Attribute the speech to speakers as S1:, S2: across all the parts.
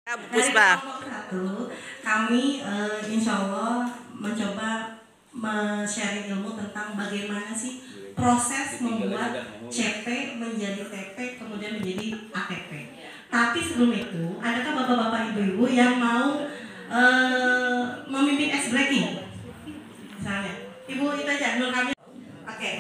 S1: Bu Puspa.
S2: Dari kelompok 1, kami insya Allah mencoba sharing ilmu tentang bagaimana sih proses membuat CP menjadi TP kemudian menjadi ATP. Tapi sebelum itu, adakah bapak-bapak ibu-ibu yang mau memimpin ice breaking? Misalnya, Ibu itu aja, Nur kami. Oke,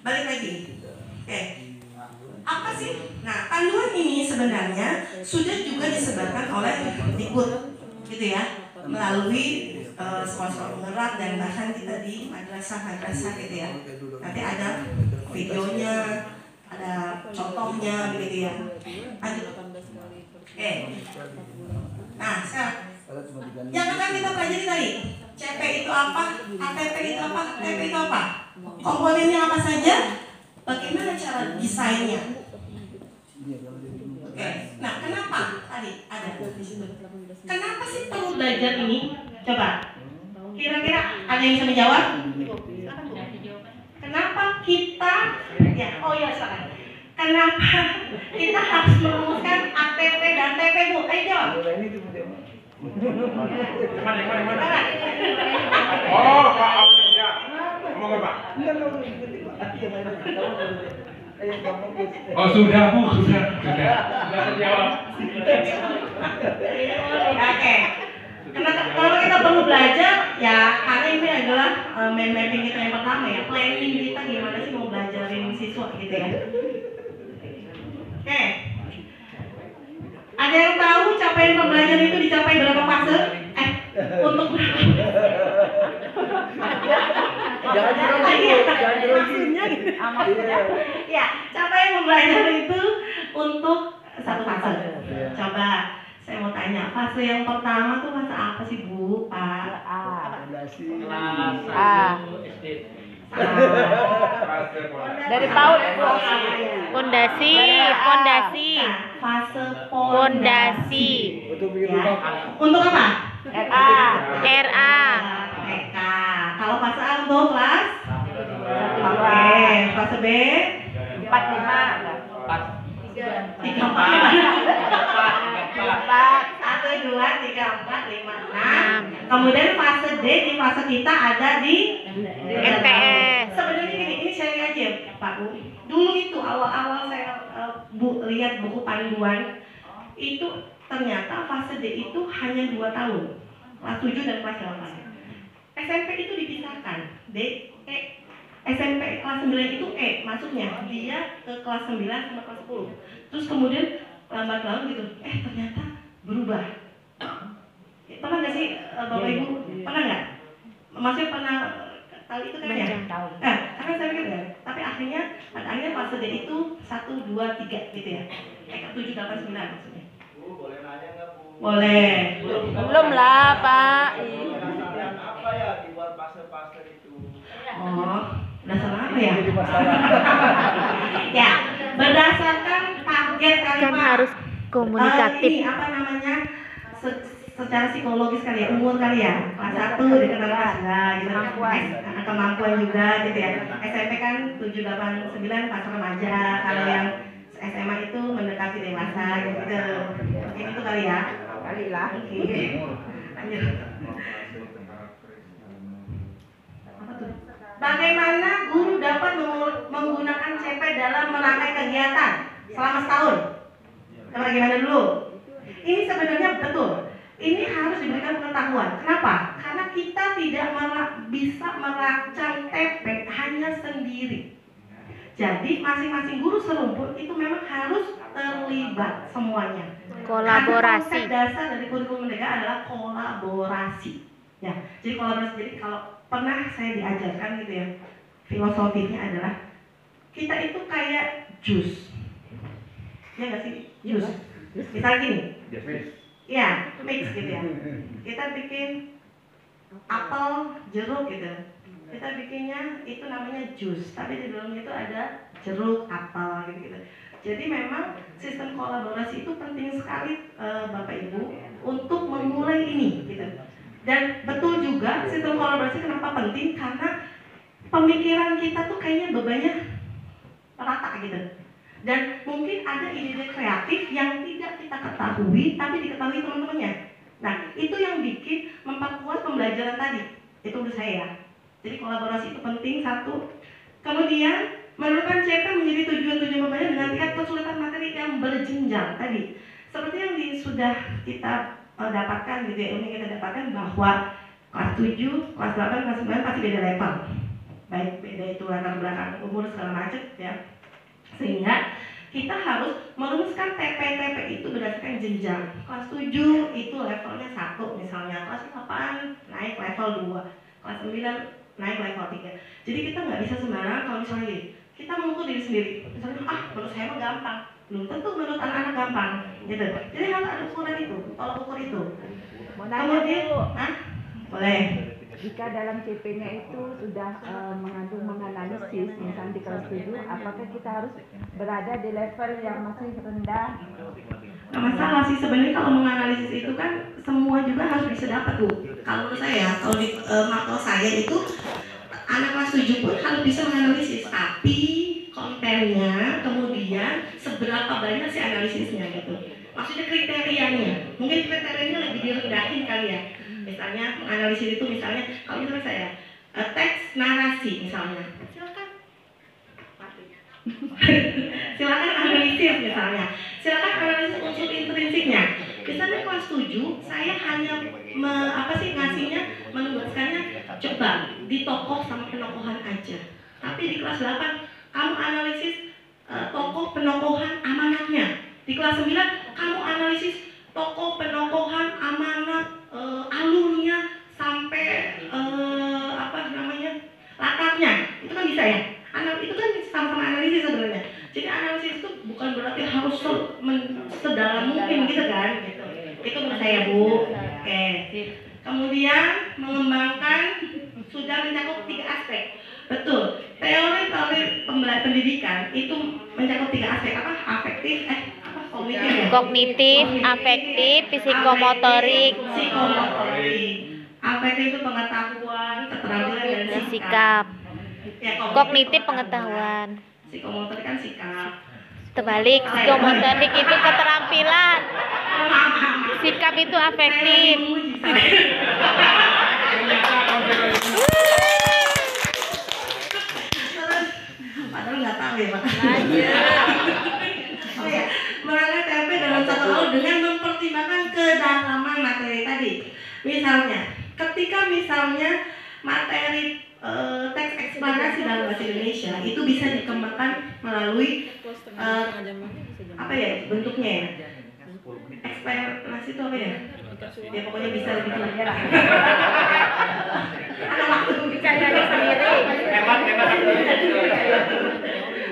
S2: balik lagi. Oke. Apa sih? Nah, panduan ini sebenarnya sudah juga disebarkan oleh Dikbud, gitu ya, melalui sekolah-sekolah penggerak dan bahkan kita di madrasah gitu ya. Nanti ada videonya, ada contohnya, begitu ya. Lanjut. Oke. Nah, sekarang yang akan kita pelajari tadi, CP itu apa, ATP itu apa, TP itu apa, komponennya apa saja, bagaimana cara desainnya. Oke, nah kenapa tadi ada di situ? Kenapa sih perlu belajar ini? Coba, kira-kira ada yang bisa menjawab? Kenapa kita, silakan. Kenapa kita harus merumuskan ATP dan TP, Bu? Ayo jawab. Mana?
S3: Oh, Pak Aulia. Ngomong apa? Oh, sudah Bu, sudah terjawab.
S2: Oke. Kalau kita perlu belajar, ya karena ini adalah mind mapping kita yang pertama ya, planning kita gimana sih mau belajarin siswa gitu ya. Oke. Ada yang tahu capaian pembelajaran itu dicapai berapa fase? Untuk berapa? Ya, capaian pembelajaran itu untuk satu fase. Coba saya mau tanya, fase yang pertama tuh fase apa sih Bu, Pak?
S4: Dari PAUD. Fondasi.
S2: Fase
S4: Fondasi.
S2: ya. Untuk apa?
S4: RA.
S2: TK. Kalau fase A untuk kelas? Oke, fase B?
S4: 4, 5.
S2: 3, 4, 1, 2, 3, 4, 5, 6. Kemudian fase D, di fase kita ada di
S4: MTS.
S2: Sebenarnya ini sharing aja Pak Bu. Dulu itu awal-awal saya lihat buku panduan itu ternyata fase D itu hanya 2 tahun, kelas 7 dan kelas 8. SMP itu dipisahkan, D, E. SMP kelas 9 itu E, maksudnya dia ke kelas 9 sama kelas 10. Terus kemudian lambat laun gitu, ternyata berubah. Pernah nggak sih Bapak Ibu? Pernah nggak? Maksudnya pernah tahu itu kan ya? Karena saya pikir kan, tapi pada akhirnya fase D itu 1, 2, 3 gitu ya. 7, 8, 9 maksudnya.
S5: Boleh nanya nggak Bu?
S2: Boleh.
S4: Belum lah, Pak.
S5: Apa ya di luar fase-fase itu?
S2: Oh, berdasarkan apa ya? Ya, berdasarkan target kali
S4: Kan
S2: Pak.
S4: harus komunikatif.
S2: Ini apa namanya? Secara psikologis kali ya, umur kali ya. Kelas 1 dikenal kelas 2 gitu. Kemampuan juga gitu ya. SMP kan 7, 8, 9 fase remaja. Kalau yang SMA itu mendekati dewasa gitu. Mungkin itu kali ya. Kali lah. Oke. Lanjut. Bagaimana guru dapat menggunakan CP dalam merangkai kegiatan selama setahun? Kita bagaimana dulu? Ini sebenarnya betul. Ini harus diberikan pengetahuan. Kenapa? Karena kita tidak bisa merancang TP hanya sendiri. Jadi masing-masing guru serumpun itu memang harus terlibat semuanya.
S4: Kolaborasi.
S2: Konsep dasar dari kurikulum Merdeka adalah kolaborasi. Ya, jadi kolaborasi. Jadi kalau pernah saya diajarkan gitu ya, filosofinya adalah kita itu kayak jus. Ya nggak sih? Jus. Misalnya gini. Ya, mix gitu ya. Kita bikin apel, jeruk gitu. Kita bikinnya itu namanya jus, tapi di dalamnya itu ada jeruk, apel gitu. Jadi memang sistem kolaborasi itu penting sekali Bapak Ibu untuk memulai ini gitu. Dan betul juga sistem kolaborasi kenapa penting, karena pemikiran kita tuh kayaknya bebannya rata gitu. Dan mungkin ada ide-ide kreatif yang tidak kita ketahui tapi diketahui teman-temannya. Nah, itu yang bikin memperkuat pembelajaran tadi. Itu menurut saya. Jadi kolaborasi itu penting, satu. Kemudian menentukan CP menjadi tujuan-tujuan pembelajaran dengan tingkat kesulitan materi yang berjenjang tadi. Seperti yang sudah kita dapatkan gitu ya, ini kita dapatkan bahwa kelas 7, kelas 8, kelas 9 pasti beda level. Baik beda itu latar belakang umur segala macam ya. Sehingga kita harus merumuskan TP-TP itu berdasarkan jenjang. Kelas 7 itu levelnya 1 misalnya, kelas 8 naik level 2, kelas 9 naik level 3. Jadi kita nggak bisa sembarangan kalau misalnya gini, kita mengukur diri sendiri. Misalnya, menurut saya mah gampang. Belum tentu menurut anak-anak gampang gitu. Jadi harus ada ukuran itu, tolak ukur itu. Kemudian, boleh.
S1: Jika dalam CP-nya itu sudah mengandung menganalisis, misalnya di kelas 7, apakah kita harus berada di level yang masih rendah?
S2: Nah, masalah sih sebenarnya kalau menganalisis itu kan semua juga harus bisa dapat tuh. Kalau menurut saya, kalau di makro saya itu anak kelas 7 pun harus bisa menganalisis, tapi kontennya kemudian seberapa banyak sih analisisnya gitu. Maksudnya kriterianya, mungkin kriterianya lebih direndahin kali ya. Misalnya menganalisis itu misalnya kalau misalnya saya teks narasi misalnya, silakan analisis misalnya, silakan analisis unsur intrinsiknya. Misalnya kelas 7 saya hanya ngasihnya menugaskannya coba di tokoh sama penokohan aja. Tapi di kelas 8 kamu analisis tokoh penokohan amanatnya. Di kelas 9 kamu analisis tokoh penokohan amanat alurnya sampai latarnya. Itu kan bisa ya. Itu kan sama-sama analisis sebenarnya. Jadi analisis itu bukan berarti harus sedalam mungkin gitu kan gitu. Itu menurut saya Bu. Oke. Kemudian mengembangkan sudah mencakup 3 aspek. Betul. Teori pendidikan itu mencakup 3 aspek apa? Afektif,
S4: Kognitif, afektif, psikomotorik.
S2: Afektif itu pengetahuan, keterampilan dan
S4: Sikap.
S2: Ya,
S4: Kognitif pengetahuan.
S2: Psikomotorik kan sikap.
S4: Terbalik, psikomotorik itu keterampilan. Sikap itu afektif.
S2: Padahal nggak tahu ya Pak. Oh ya, mengenai TP dalam satu alur dengan mempertimbangkan kedalaman materi tadi. Misalnya, ketika materi teks eksplanasi dalam bahasa Indonesia itu bisa dikembangkan melalui bentuknya ya. Eksplanasi itu apa ya? Ya pokoknya bisa lebih banyak lah. Ada waktu bicaranya sendiri.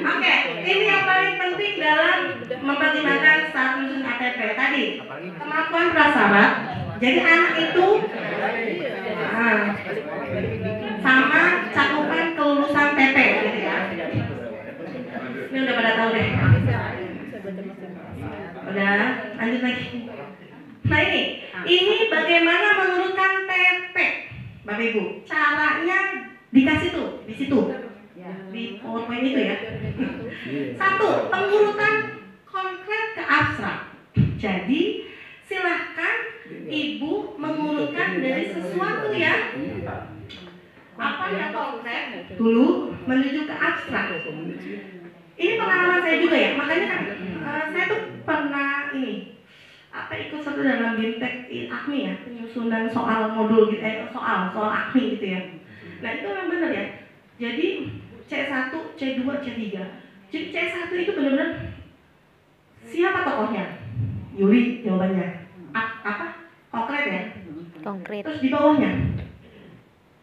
S2: Oke, ini yang paling penting dalam mempertimbangkan saat menyusun ATP tadi. Kemampuan prasyarat. Jadi anak itu sama cakupan kelulusan TP gitu ya. Ini udah pada tahu deh. Udah, lanjut lagi. Nah ini bagaimana menurunkan TP, Bapak Ibu. Caranya dikasih tuh di situ, di PowerPoint itu ya. 1. Pengurutan konkret ke abstrak. Jadi silahkan Ibu mengurutkan dari sesuatu yang apa yang konkret dulu menuju ke abstrak. Ini pengalaman saya juga ya, makanya kan saya tuh pernah ikut satu dalam BIMTEK AKMI ya, penyusunan soal modul gitu, soal AKMI gitu ya. Nah itu memang benar ya. Jadi C1, C2, C3. Jadi C1 itu benar-benar siapa tokohnya? Yuli jawabannya. Konkret ya?
S4: Konkret.
S2: Terus di bawahnya,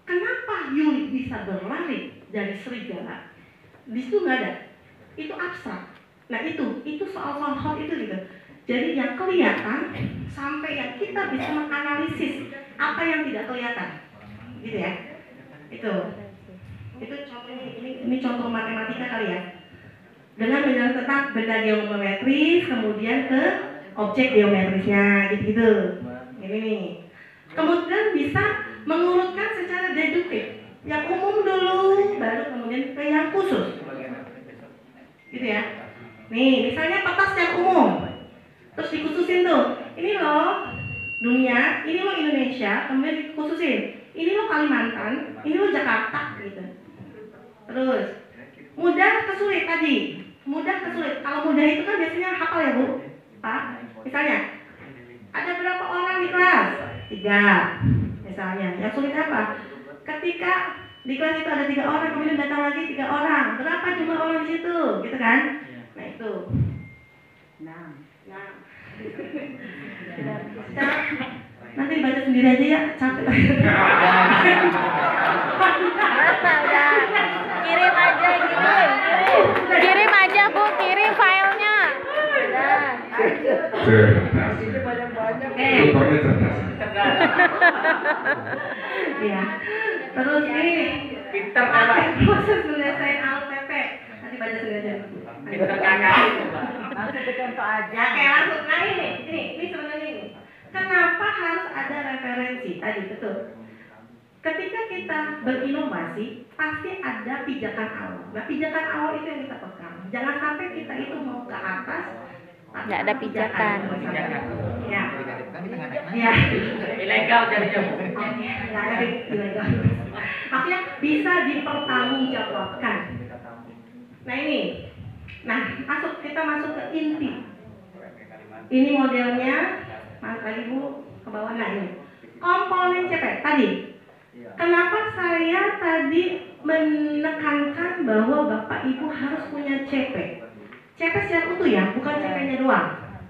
S2: kenapa Yuli bisa berlari dari serigala? Di situ nggak ada. Itu abstrak. Nah itu soal-soal hal itu gitu. Jadi yang kelihatan sampai yang kita bisa menganalisis apa yang tidak kelihatan, gitu ya. Itu contohnya ini contoh matematika kali ya. Dengan menjelaskan tentang benda geometris, kemudian ke objek geometrisnya, gitu. Ini nih. Kemudian bisa mengurutkan secara deduktif. Yang umum dulu, baru kemudian ke yang khusus. Gitu ya. Nih, misalnya peta secara umum. terus dikhususin tuh, ini loh dunia, ini loh Indonesia, kemudian dikhususin, ini loh Kalimantan, ini loh Jakarta gitu. Terus mudah ke sulit tadi, mudah ke sulit. Kalau mudah itu kan biasanya hafal ya Bu, Pak. Misalnya ada berapa orang di kelas? 3 misalnya. Yang sulit apa? Ketika di kelas itu ada 3 orang, kemudian datang lagi 3 orang. Berapa jumlah orang di situ? Gitu kan? Nah itu. Nah. Nanti dibaca sendiri aja ya, capek.
S4: Kirim aja, kirim aja Bu, kirim filenya.
S3: Contohnya cerdas.
S2: Iya. Terus ini
S5: Pinter
S2: proses menyelesaikan LTP. Nanti baca sendiri aja.
S5: Pinter kakak.
S1: Langsung ke contoh aja.
S2: Ya, kayak langsung. Nah ini sebenarnya ini. Kenapa harus ada referensi? Tadi betul. Ketika kita berinovasi, pasti ada pijakan awal. Nah, pijakan awal itu yang kita pegang. Jangan sampai kita itu mau ke atas,
S4: Nggak ada pijakan.
S2: Ya. Ya.
S5: Ilegal jadinya.
S2: Nggak ada ilegal. Maksudnya bisa dipertanggungjawabkan. Nah ini. Nah, kita masuk ke inti. Ini modelnya, Mas tadi Bu ke bawah. Nah ini komponen CP tadi. Kenapa saya tadi menekankan bahwa Bapak Ibu harus punya CP? CP secara utuh ya, bukan CP-nya doang.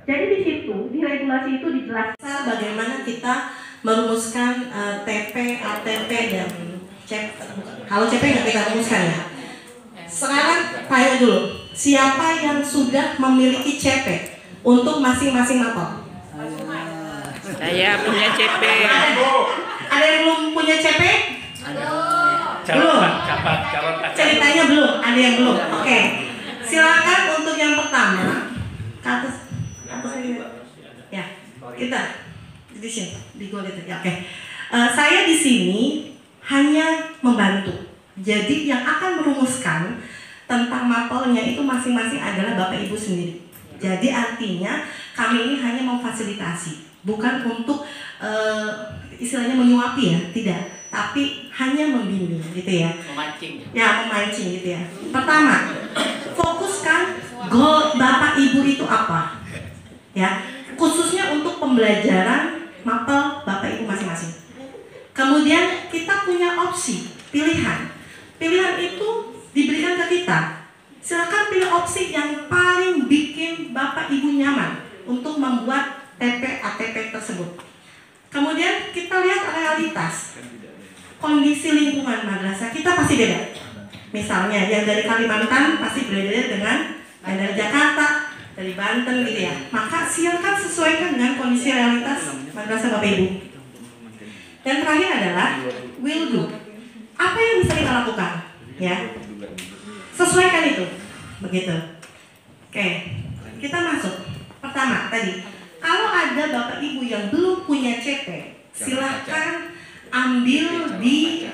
S2: Jadi di situ, di regulasi itu dijelaskan bagaimana kita merumuskan TP, ATP dan CP. Kalau CP nggak kita rumuskan ya. Sekarang tanya dulu, siapa yang sudah memiliki CP untuk masing-masing mapel?
S6: Saya punya CP.
S2: Ada yang belum punya CP? Belum. Ceritanya belum. Ada yang belum. Oke. Silakan untuk yang pertama. Ke atas aja. Ya. Kita di sini di gol itu. Ya, oke. Saya di sini hanya membantu. Jadi yang akan merumuskan tentang mapelnya itu masing-masing adalah Bapak Ibu sendiri. Jadi artinya kami ini hanya memfasilitasi. Bukan untuk istilahnya menyuapi ya, tidak, tapi hanya membimbing gitu ya.
S5: Memancing.
S2: Ya, memancing gitu ya. Pertama, fokuskan goal Bapak Ibu itu apa? Ya, khususnya untuk pembelajaran mapel Bapak Ibu masing-masing. Kemudian kita punya opsi, pilihan. Pilihan itu diberikan ke kita. Silakan pilih opsi yang paling bikin Bapak Ibu nyaman untuk membuat TP ATP tersebut. Kemudian kita lihat realitas kondisi lingkungan madrasah kita pasti beda. Misalnya yang dari Kalimantan pasti berbeda dengan yang dari Jakarta, dari Banten gitu ya. Maka silakan sesuaikan dengan kondisi realitas madrasah Bapak Ibu. Dan terakhir adalah will do. Apa yang bisa kita lakukan? Ya, sesuaikan itu, begitu. Oke, kita masuk. Pertama tadi. Kalau ada Bapak Ibu yang belum punya CP, silahkan ambil di,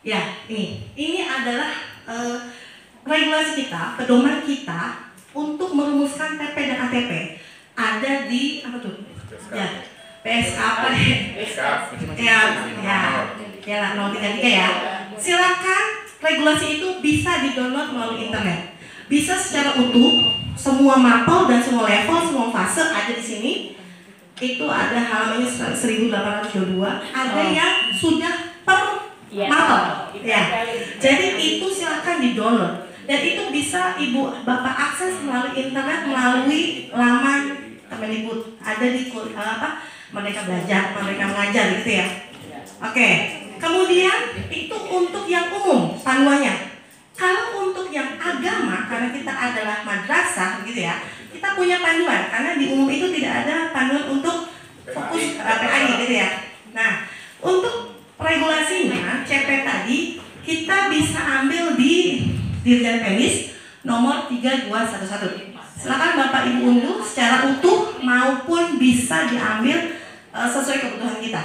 S2: ya ini adalah regulasi kita, pedoman kita untuk merumuskan TP dan ATP. Ada di apa tuh? Ya, PSK apa ya? Ya lah 033 ya. Silakan regulasi itu bisa di-download melalui internet, bisa secara utuh. Semua mapel dan semua level, semua fase ada di sini. Itu ada halamannya 1822. Ada yang sudah per mapel. Ya. Jadi itu silakan di-download. Dan itu bisa Ibu Bapak akses melalui internet, melalui laman Kemendikbud. Ada di Merdeka Belajar, Merdeka Mengajar gitu ya. Oke. Kemudian itu untuk yang umum panduannya. Kalau untuk yang agama, karena kita adalah madrasah gitu ya, kita punya panduan. Karena di umum itu tidak ada panduan untuk fokus PAI gitu ya. Nah, untuk regulasinya CP tadi kita bisa ambil di Dirjen Penis nomor 3211. Silakan Bapak Ibu unduh secara utuh maupun bisa diambil sesuai kebutuhan kita,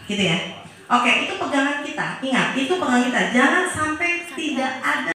S2: gitu ya. Oke, itu pegangan kita. Ingat, itu pegangan kita. Jangan sampai tidak ada